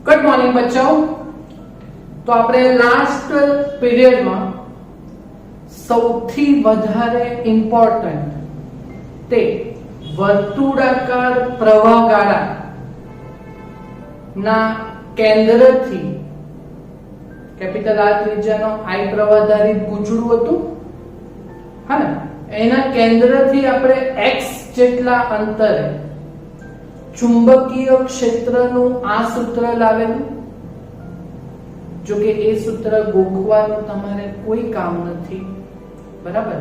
Good morning बच्चों। तो આપણે લાસ્ટ પીરિયડમાં સૌથી વધારે ઇમ્પોર્ટન્ટ તે વર્તુળાકાર પ્રવાહગાળા ના કેન્દ્રથી કેપિટલ આર ત્રિજ્યાનો આઈ પ્રવાહધારિત ગૂંચળું હતું, હા ને, એના કેન્દ્રથી આપણે x જેટલા અંતરે ચુંબકીય ક્ષેત્રનું આ સૂત્ર લાવેલું। જો કે એ સૂત્ર ગોખવાનું તમારે કોઈ કામ નથી, બરાબર,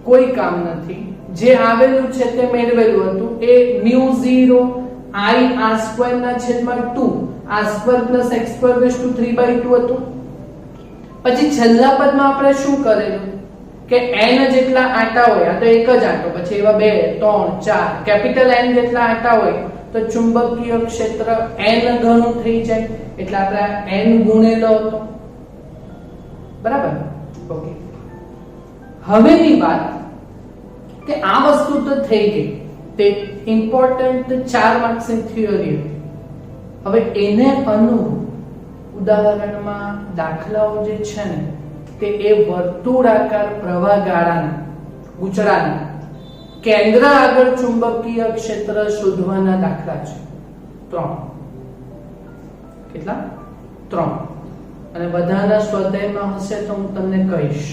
કોઈ કામ નથી। જે આવેલું છે તે મેળવેલું હતું એ μ0 I r² ના છેદમાં 2 r² + x² 3/2 હતું। પછી છેલ્લા પદમાં આપણે શું કરેલું કે n જેટલા આંટા હોય, આ તો એક જ આંટો, પછી એવા 2 3 4 કેપિટલ N જેટલા આંટા હોય તો ચુંબકીય ક્ષેત્ર n ગણું થઈ જાય, એટલે આપણે n ગુણેલો હતો, બરાબર। ઓકે, હવેની વાત કે આ વસ્તુ તો થઈ ગઈ, તે ઇમ્પોર્ટન્ટ 4 માર્ક્સની થિયરી હતી। હવે એને અનુરૂપ ઉદાહરણમાં દાખલાઓ જે છે ને તે એ વર્તુળાકાર પ્રવાહગાળાના ગૂંચળાના કેન્દ્ર આગળ ચુંબકીય ક્ષેત્ર શોધવાના દાખલા છે 3। કેટલા? 3। અને બધાના સ્વાધ્યાયમાં હશે તો હું તમને કહીશ,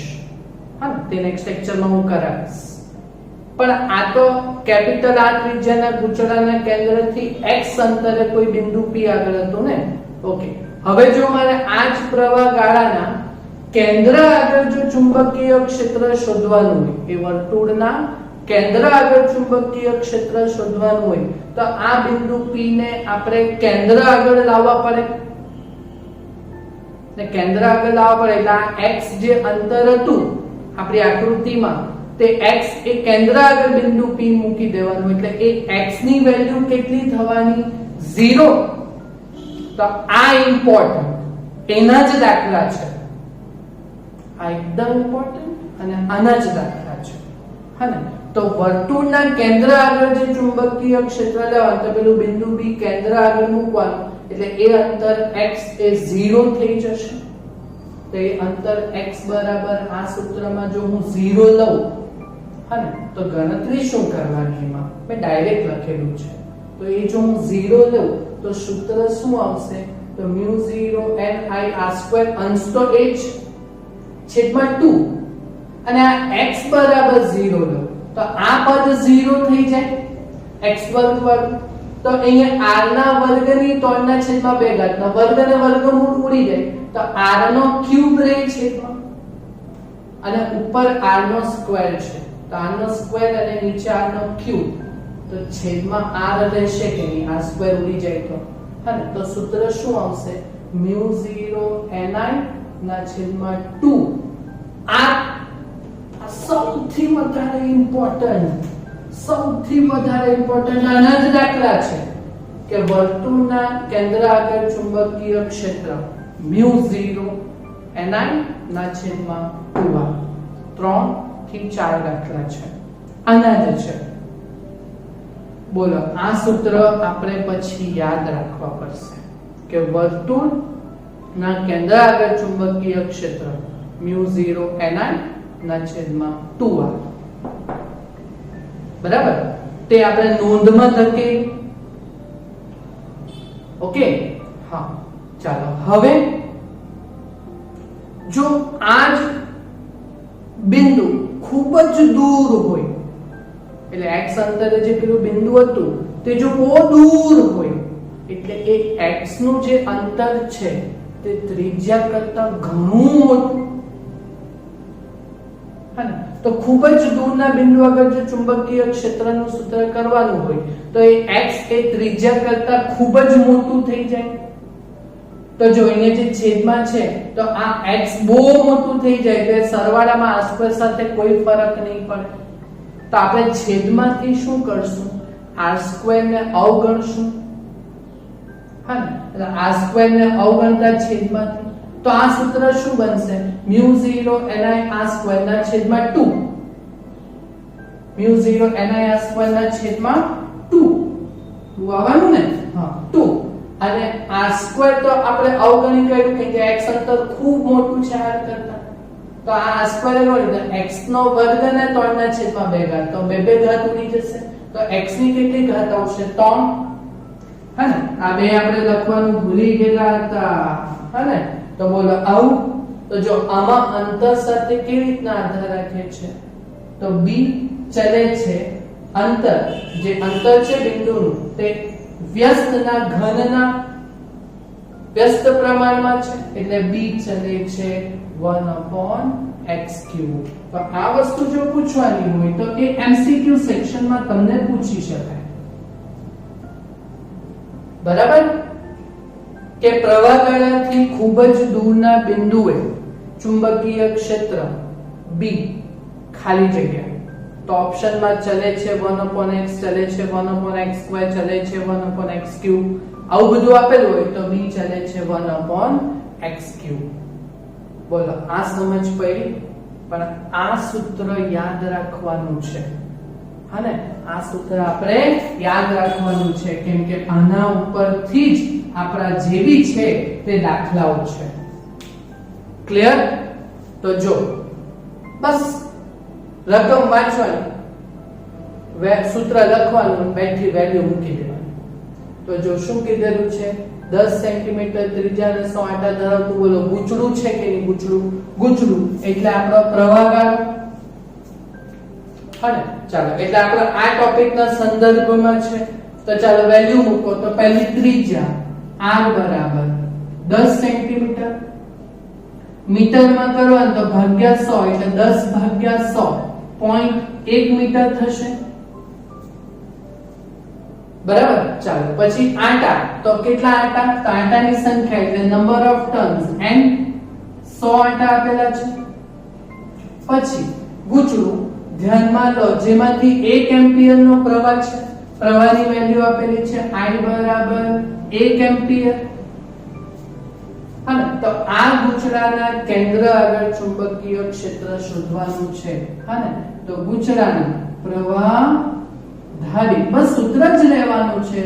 હા, તે નેક્સ્ટ લેક્ચરમાં હું કરાવીશ। પણ આ તો કેપિટલ આર ત્રિજ્યાના ગૂંચળાના કેન્દ્રથી x અંતરે કોઈ બિંદુ p આગળ હતું ને। ઓકે, હવે જો મારે આ જ પ્રવાહગાળાના કેન્દ્ર આગળ જો ચુંબકીય ક્ષેત્ર શોધવાનું હોય, એ વર્તુળના કેન્દ્ર આગળ ચુંબકીય ક્ષેત્ર શોધવાનું હોય તો આ બિંદુ P ને આપણે કેન્દ્ર આગળ લાવવા પડે, ને કેન્દ્ર આગળ લાવવા પડે એટલે આ x જે અંતર હતું આપણી આકૃતિમાં તે x એ કેન્દ્ર આગળ બિંદુ P મૂકી દેવાનું, એટલે એ x ની વેલ્યુ કેટલી થવાની? 0। તો આ ઇમ્પોર્ટન્ટ એના જ દાખલા છે, આ એકદમ ઇમ્પોર્ટન્ટ અને આના જ દાખલા છે, હા ને। તો વર્તુળના કેન્દ્ર આગળ જે ચુંબકીય ક્ષેત્ર લેવાનું તો પેલું બિંદુ B કેન્દ્ર આગળ મૂકવાનું, એટલે એ અંતર x એ 0 થઈ જશે। તો એ અંતર x બરાબર આ સૂત્રમાં જો હું 0 લઉં, હા ને, તો ગણતરી શું કરવાની એમાં મેં ડાયરેક્ટ લખેલું છે, તો એ જો હું 0 લઉં તો સૂત્ર શું આવશે? તો μ0 ni r² અંશ તો એ જ છેદમાં 2 અને આ x બરાબર 0 લો તો આ પદ 0 થઈ જાય, x² તો અહીંયા r ના વર્ગની 3/2 ના વર્ગ અને વર્ગમૂળ ઉડી જાય તો r નો ક્યુબ રહે છેદમાં, અને ઉપર r નો સ્ક્વેર છે તો r નો સ્ક્વેર અને નીચે r નો ક્યુબ, તો છેદમાં r રહેશે કે નહીં, r સ્ક્વેર ઉડી જાય તો, હા ને। તો સૂત્ર શું આવશે? μ0 ni ના છેદમાં 2 આ સૌથી વધારે ઇમ્પોર્ટન્ટ આના જ દાખલા છે કે વર્તુળના કેન્દ્ર આગળ ચુંબકીય ક્ષેત્ર μ0 ni ના છેદમાં 2 3 થી 4 દાખલા છે, આના જ છે। બોલો, આ સૂત્ર આપણે પછી યાદ રાખવા પડશે કે વર્તુળના કેન્દ્ર આગળ ચુંબકીય ક્ષેત્ર μ0 ni ના છેદમાં 2r, બરાબર। તે આપણે નોંધમાં થકે, ઓકે, હા, ચાલો। હવે જો આ જ બિંદુ ખૂબ જ દૂર હોય, એટલે x અંતરે જે પેલું બિંદુ હતું તે જો બહુ દૂર હોય, એટલે એ x નું જે અંતર છે તે ત્રિજ્યા કરતા ઘણું મોટું, હા ને। તો ખૂબ જ દૂરના બિંદુ આગળ જો ચુંબકીય ક્ષેત્રનું સૂત્ર કરવાનું હોય તો એ x એ ત્રિજ્યા કરતા ખૂબ જ મોટું થઈ જાય। તો જો અહીંયા જે છેદમાં છે તો આ x બહુ મોટું થઈ જાય તો સરવાળામાં r² સાથે કોઈ ફરક નહીં પડે, તો આપણે છેદમાંથી શું કરશું? r² ને અવગણશું, હા ને, એટલે r² ને અવગણતા છેદમાંથી, તો આ સૂત્ર શું બનશે? μ0 ni r² ના છેદમાં 2, μ0 ni r² ના છેદમાં 2 આવવાનું ને, હા 2 અને r² તો આપણે અવગણી કાઢ્યું કે x અંતર ખૂબ મોટું છે r કરતા, તો આ r² એનો x નો વર્ગ ને 3 ના છેદમાં 2 ઘાત, તો 2 ઘાત ઉડી જશે, તો x ની કેટલી ઘાત આવશે 3, હે ને? આ બે આપણે લખવાનું ભૂલી ગયેલા હતા, હે ને? તો બોલો આવું. તો જો આમાં અંતર સાથે કેવી રીતના આધાર રાખે છે, તો b ચલે છે અંતર, જે અંતર છે બિંદુનું તે વ્યસ્તના ઘનના વ્યસ્ત પ્રમાણમાં છે, એટલે b ચલે છે 1/x3. તો આ વસ્તુ જો પૂછવાની હોય તો એ MCQ સેક્શનમાં તમને પૂછી શકાય, બરાબર? કે પ્રવાહગાળાથી ખૂબ જ દૂરના બિંદુએ ચુંબકીય ક્ષેત્ર B ખાલી જગ્યા, તો ઓપ્શનમાં ચલે છે 1/x, ચલે છે 1/x2, ચલે છે 1/x3, આવું બધું આપેલું હોય તો B ચલે છે 1/x3. બોલો આ સમજ પડી? પણ આ સૂત્ર યાદ રાખવાનું છે, હા ને? આ સૂત્ર આપણે યાદ રાખવાનું છે, કેમ કે આના ઉપરથી જ આપણા જે બી છે તે દાખલાઓ છે. ક્લિયર? તો જો બસ રકમ વાંચવાની, સૂત્ર લખવાનું, બેટરી વેલ્યુ મૂકી દેવાની. તો જો શું કીધેલું છે, 10 સેન્ટીમીટર ત્રિજ્યા 100 આંટા ધરાવતું બોલો ગૂંચળું છે કે નહીં? ગૂંચળું એટલે આપણો પ્રવાહગાળો, હા ને? ચાલો, એટલે આપણે આ ટોપિકના સંદર્ભમાં છે, તો ચાલો વેલ્યુ મૂકો. તો પહેલી ત્રિજ્યા r બરાબર 10 સેન્ટીમીટર, મીટરમાં કરવાનું તો ભાગ્યા 100 એટલે 10 ભાગ્યા 100 0.1 મીટર થશે, બરાબર? ચાલો પછી આંટા, તો કેટલા આંટા? તો આંટાની સંખ્યા એટલે નંબર ઓફ ટર્ન્સ n, 100 આંટા આપેલા છે. પછી ગૂંચળું ધ્યાનમાં લો, જેમાંથી 1 એમ્પિયર નો પ્રવાહ છે, પ્રવાહની વેલ્યુ આપેલી છે I બરાબર 1 એમ્પિયર, હા. તો આ ગૂંચળાના કેન્દ્ર આગળ ચુંબકીય ક્ષેત્ર શોધવાનું છે, હા ને? તો ગૂંચળાના પ્રવાહ ધારી, બસ સૂત્ર જ લેવાનું છે.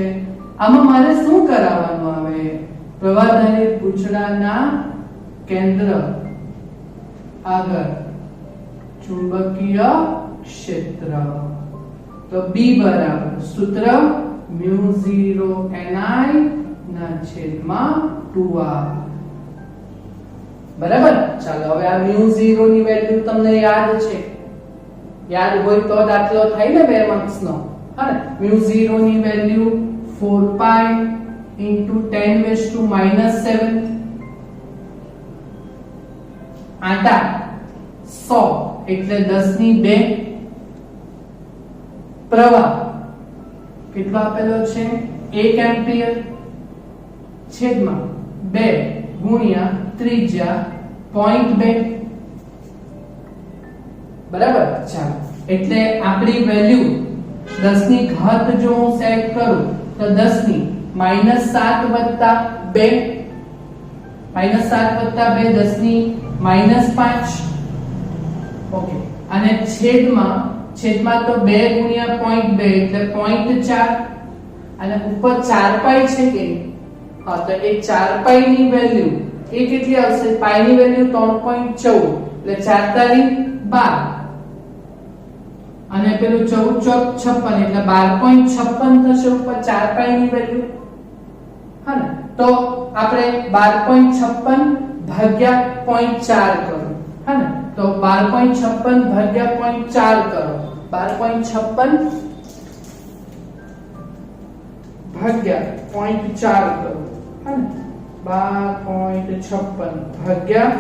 આમાં મારે શું કરાવવાનું આવે? પ્રવાહધારી ગૂંચળાના કેન્દ્ર આગળ ચુંબકીય ક્ષેત્ર, તો B બરાબર સૂત્ર μ0ni/2r, બરાબર? ચાલો હવે આ μ0 ની વેલ્યુ તમને યાદ છે, યાદ હોય તો દાખલો થાય ને 2 માર્ક્સ નો, હા ને? μ0 ની વેલ્યુ 4π × 10⁻⁻⁷, આંટા 100 એટલે 10⁻², પ્રવાહ કેટલો આપેલો છે 1 એમ્પિયર છેદમાં 2 ગુણ્યા ત્રિજ્યા 0.2, બરાબર? ચાલો, એટલે આપણી વેલ્યુ 10 ની ઘાત જો હું સેટ કરું તો 10 ની -7 વત્તા 2, -7 વત્તા 2 10 ની -5, ઓકે. અને છેદમાં તો 2 ગુણ્યા 0.2 એટલે 0.4, અને ઉપર 4π છે કે, હા, તો એ 4π ની વેલ્યુ એ કેટલી આવશે? π ની વેલ્યુ 3.14 એટલે 4 તારી 12, અને પેલું 14 ચોક 56 એટલે 12.56 થશે ઉપર 4π ની વેલ્યુ, હા ને? તો આપણે 12.56 ભાગ્યા 0.4 કરો, હા ને? તો 12.56 ભાગ્યા 0.4 કરો, 12.56 ભાગ્યા 0.4 કરો, હા ને? 12.56 ભાગ્યા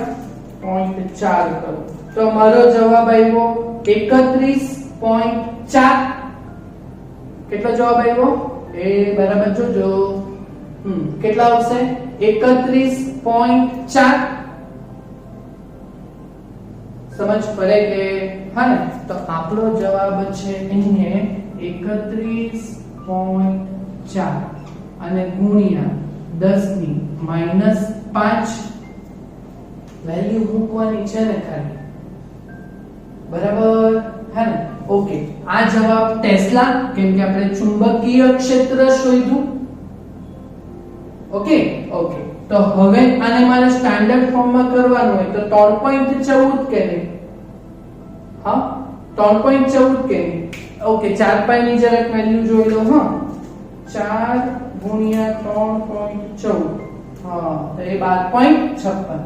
0.4 કરો, તો મારો જવાબ આવ્યો 31.4. કેટલો જવાબ આવ્યો? એ બરાબર જોજો, કેટલા આવશે? 31.4. સમજ પડે કે, હા ને? તો આપણો જવાબ છે અહીંયા 31.4 અને ગુણ્યા 10⁻⁵ વેલ્યુ મૂકવાની છે ને ખાલી, બરાબર? હા ને? ઓકે. આ જવાબ ટેસ્લા, કેમ કે આપણે ચુંબકીય ક્ષેત્ર શોધ્યું, ઓકે ઓકે તો હવે આને મારે સ્ટાન્ડર્ડ ફોર્મમાં કરવાનું હોય તો 3.14 કે નહીં? હા 3.14 કે નહીં? ઓકે 4 પાઈ ની જરાક વેલ્યુ જોઈ લો. હા 4 ગુણ્યા 3.14 હા તો એ 12.56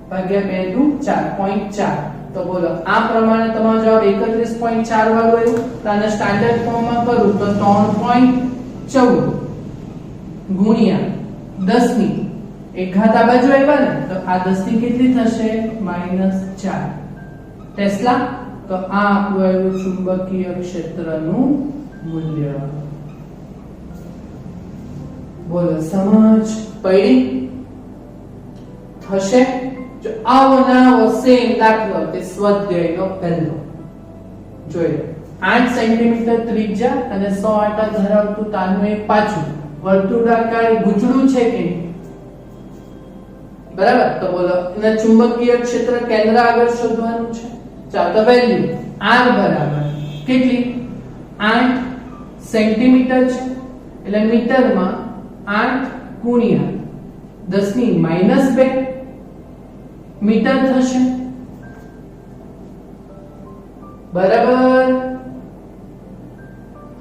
ભાગ્યા 2 દુ 4.4 તો બોલો આ પ્રમાણે તમારો જવાબ 31.4 વાળો આવ્યો. તો આને સ્ટાન્ડર્ડ ફોર્મમાં કરું તો 3.14 ગુણ્યા 10 ની એક ઘાત આ બાજુ આવ્યા ને તો આ 10 ની કેટલી થશે -4 ટેસ્લા. તો આ આપણું આવ્યું ચુંબકીય ક્ષેત્રનું મૂલ્ય. બોલો સમજ પડી? થશે? જો આવો ના આવો સેમ દાખલો તે સ્વાધ્યાયનો પહેલો જોઈ 8 સેન્ટીમીટર ત્રિજ્યા અને 100 આંટા ધરાવતું તારનું એક પાછું વર્તુળાકાર ગૂંચળું છે કે બરાબર. તો બોલો એના ચુંબકીય ક્ષેત્ર કેન્દ્ર આગળ શોધવાનું છે. ચાલો તો વેલ્યુ r બરાબર કેટલી 8 સેન્ટીમીટર છે એટલે મીટરમાં 8 ગુણ્યા 10 ની -2 મીટર થશે બરાબર.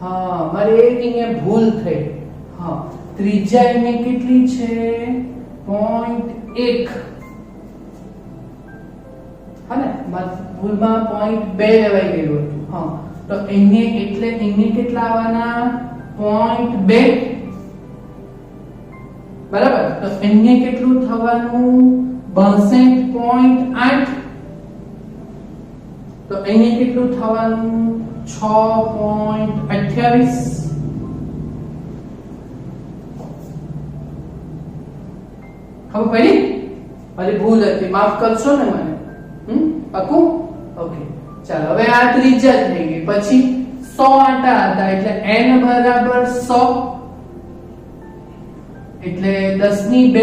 હા મારે એક અહીંયા ભૂલ થઈ. હા ત્રિજ્યા એને કેટલી છે 0.1 હા ને ભૂલમાં 0.2 લેવાઈ ગયું હતું. હા તો એને એટલે એને કેટલા આવવાના 0.2 બરાબર. તો એને કેટલું થવાનું 62.8 તો એને કેટલું થવાનું 6.28 ખબર પડી? મારી ભૂલ હતી માફ કરશો ને મને? પાકું? ઓકે ચાલો હવે આ ત્રિજ્યા થઈ ગઈ. પછી 100 આંટા હતા એટલે n બરાબર 100 એટલે 10 ની 2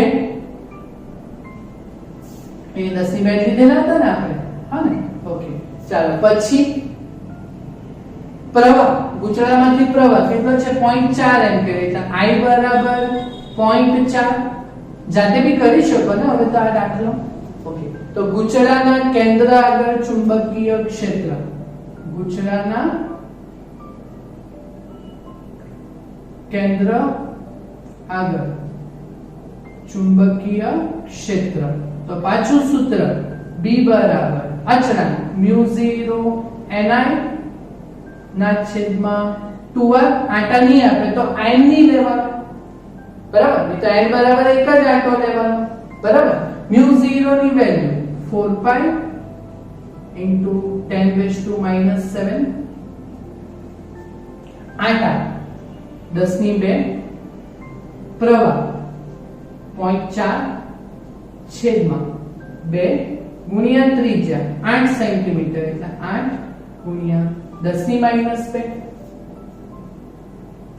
એ 10 ની 2 લીધેલા હતા ને આપણે. હા ને ઓકે ચાલો પછી પ્રવાહ ગૂંચળામાંથી પ્રવાહ કેટલો છે 0.4 એમ્પિયર એટલે I બરાબર 0.4 જાતે બી કરી શકો ને હવે તો આ દાખલો. ઓકે તો ગૂંચળાના કેન્દ્ર આગળ ચુંબકીય ક્ષેત્ર ગૂંચળાના કેન્દ્ર આગળ ચુંબકીય ક્ષેત્ર તો પાછું સૂત્ર B બરાબર અચળાંક μ0 ni ના છેદમાં 2r આંટા નહીં આપે તો n ની લેવાનો બરાબર. નહીં તો n બરાબર એક જ આંટો લેવાનો બરાબર. μ0 ની વેલ્યુ 4 pi into 10⁻⁻⁷ આંટા 10 ની 2 પ્રવાહ 0.4 છેદમાં 2 ગુણ્યા ત્રિજ્યા 8 સેન્ટીમીટર એટલે 8 ગુણ્યા 10 ની -2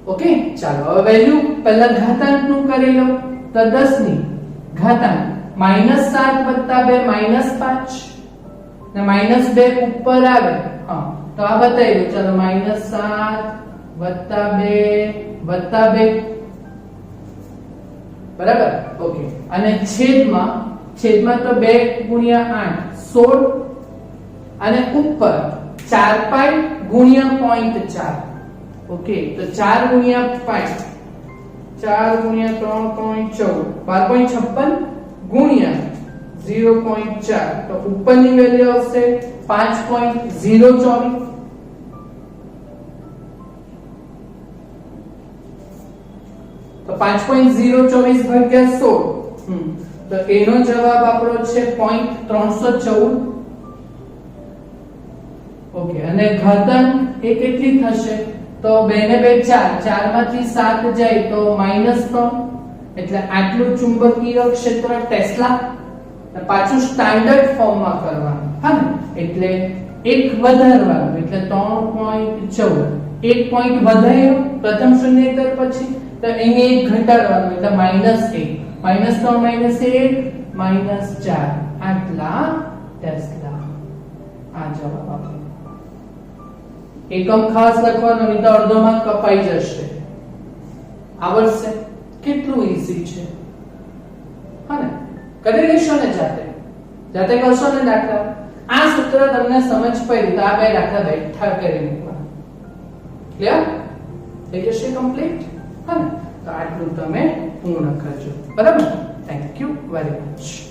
ઓકે ચાલો હવે વેલ્યુ પહેલા ઘાતાંક નું કરી લો તો 10 ની ઘાતાંક -7 + 2 -5 ને -2 ઉપર આવે. હા તો આ બતાવી દો ચાલો -7 + 2 બરાબર. ઓકે અને છેદમાં તો 2 ગુણ્યા 8 16 અને ઉપર 4 પાઈ ગુણ્યા 0.4 ઓકે તો 4 ગુણ્યા 5 4 ગુણ્યા 3.14 12.56 ગુણ્યા 0.4 તો ઉપરની વેલ્યુ આવશે 5.024 તો 5.024 ભાગ્યા 16 તો એનો જવાબ આપણો છે 0.314 ઓકે અને ઘાતાંક એ કેટલી થશે તો 2 ને 2 4 4 માંથી 7 જાય તો -3 એટલે આટલું ચુંબકીય ક્ષેત્ર ટેસ્લા પાછું સ્ટાન્ડર્ડ ફોર્મમાં કરવાનું. હા ને એટલે એક વધારવાનું એટલે 3.14 એક પોઈન્ટ વધાર્યો પ્રથમ શૂન્યાંકર પછી તો એને એક ઘટાડવાનું એટલે -1 -3 -1 -4 આટલા ટેસ્લા. આ જવાબ આપણો એકમ ખાસ લખવાનો નહીં તો અડધો માર્ક કપાઈ જશે. આવડશે? કેટલું ઈઝી છે, હા ને? કરી લેશો ને જાતે કરશો ને દાખલા. આ સૂત્ર તમને સમજ પડી તો આ બે દાખલા બેઠા કરી મૂકવા. ક્લિયર થઈ જશે કમ્પ્લીટ, હા ને? તો આટલું તમે પૂર્ણ કરજો, બરાબર? Thank you very much.